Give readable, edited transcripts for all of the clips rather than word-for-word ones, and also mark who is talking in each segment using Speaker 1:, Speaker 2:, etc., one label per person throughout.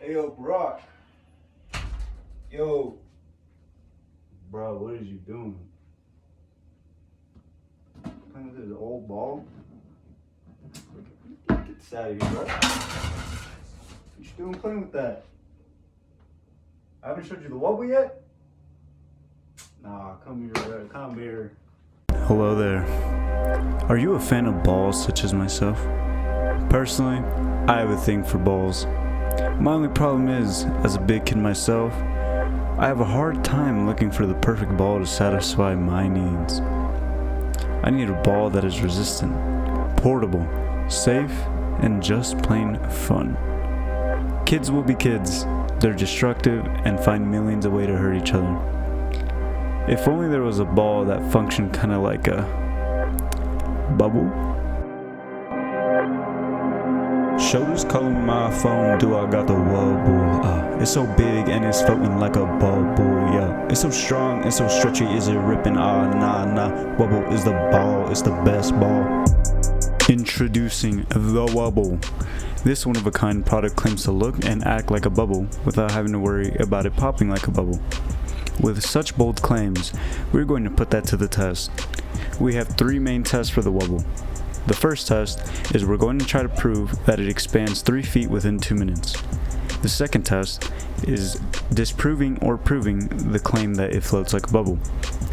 Speaker 1: Hey, yo, Brock. Yo. Bro, what is you doing? Playing with this old ball? Get this out of here, bro. What you doing playing with that? I haven't showed you the Wubbe yet? Nah, come here, bro. Come here.
Speaker 2: Hello there. Are you a fan of balls such as myself? Personally, I have a thing for balls. My only problem is, as a big kid myself, I have a hard time looking for the perfect ball to satisfy my needs. I need a ball that is resistant, portable, safe, and just plain fun. Kids will be kids. They're destructive and find millions of ways to hurt each other. If only there was a ball that functioned kind of like a bubble. Shoulders calling my phone, do I got the Wubbe? It's so big and it's floating like a bubble, yeah. It's so strong and so stretchy, is it ripping? Nah. Wubbe is the ball, it's the best ball. Introducing the Wubbe. This one-of-a-kind product claims to look and act like a bubble without having to worry about it popping like a bubble. With such bold claims, we're going to put that to the test. We have 3 main tests for the Wubbe. The first test is we're going to try to prove that it expands 3 feet within 2 minutes. The second test is disproving or proving the claim that it floats like a bubble.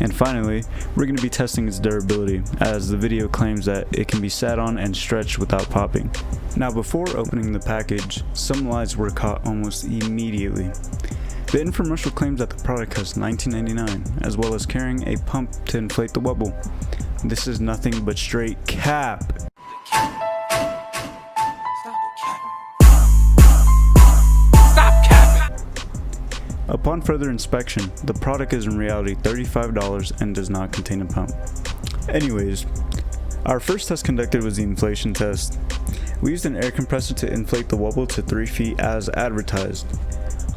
Speaker 2: And finally, we're going to be testing its durability, as the video claims that it can be sat on and stretched without popping. Now, before opening the package, some lies were caught almost immediately. The infomercial claims that the product costs $19.99, as well as carrying a pump to inflate the Wubbe. This is nothing but straight cap. Upon further inspection, the product is in reality $35 and does not contain a pump. Anyways, our first test conducted was the inflation test. We used an air compressor to inflate the Wubbe to 3 feet as advertised.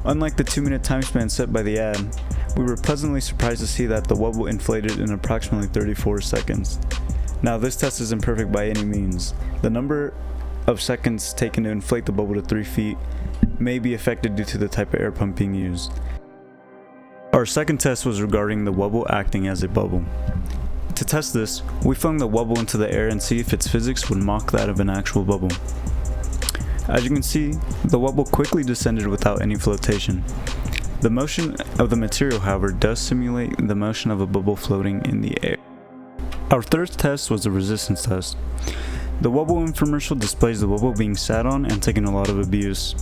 Speaker 2: Unlike the 2-minute time span set by the ad, we were pleasantly surprised to see that the Wubbe inflated in approximately 34 seconds. Now, this test isn't perfect by any means. The number of seconds taken to inflate the Wubbe to 3 feet may be affected due to the type of air pump being used. Our second test was regarding the Wubbe acting as a bubble. To test this, we flung the Wubbe into the air and see if its physics would mock that of an actual bubble. As you can see, the Wubbe quickly descended without any flotation. The motion of the material, however, does simulate the motion of a bubble floating in the air. Our third test was the resistance test. The Wubbe infomercial displays the Wubbe being sat on and taking a lot of abuse.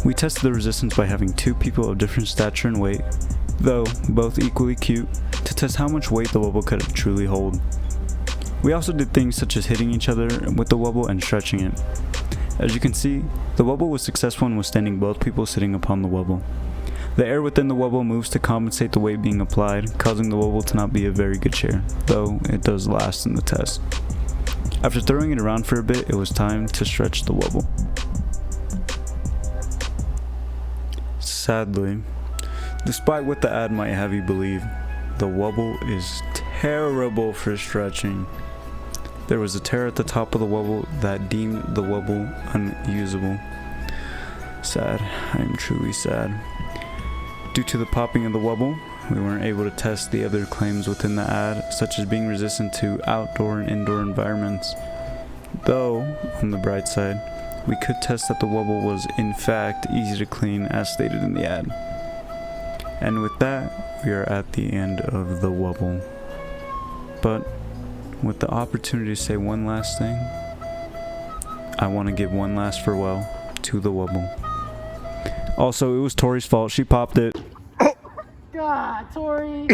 Speaker 2: We tested the resistance by having 2 people of different stature and weight, though both equally cute, to test how much weight the Wubbe could truly hold. We also did things such as hitting each other with the Wubbe and stretching it. As you can see, the Wubbe was successful in withstanding both people sitting upon the Wubbe. The air within the Wubbe moves to compensate the weight being applied, causing the Wubbe to not be a very good chair, though it does last in the test. After throwing it around for a bit, it was time to stretch the Wubbe. Sadly, despite what the ad might have you believe, the Wubbe is terrible for stretching. There was a tear at the top of the Wubbe that deemed the Wubbe unusable. Sad. I am truly sad. Due to the popping of the Wubbe, we weren't able to test the other claims within the ad, such as being resistant to outdoor and indoor environments. Though, on the bright side, we could test that the Wubbe was in fact easy to clean as stated in the ad. And with that, we are at the end of the Wubbe. But with the opportunity to say one last thing, I want to give one last farewell to the Wubbe. Also, it was Tori's fault. She popped it.
Speaker 3: God, Tori.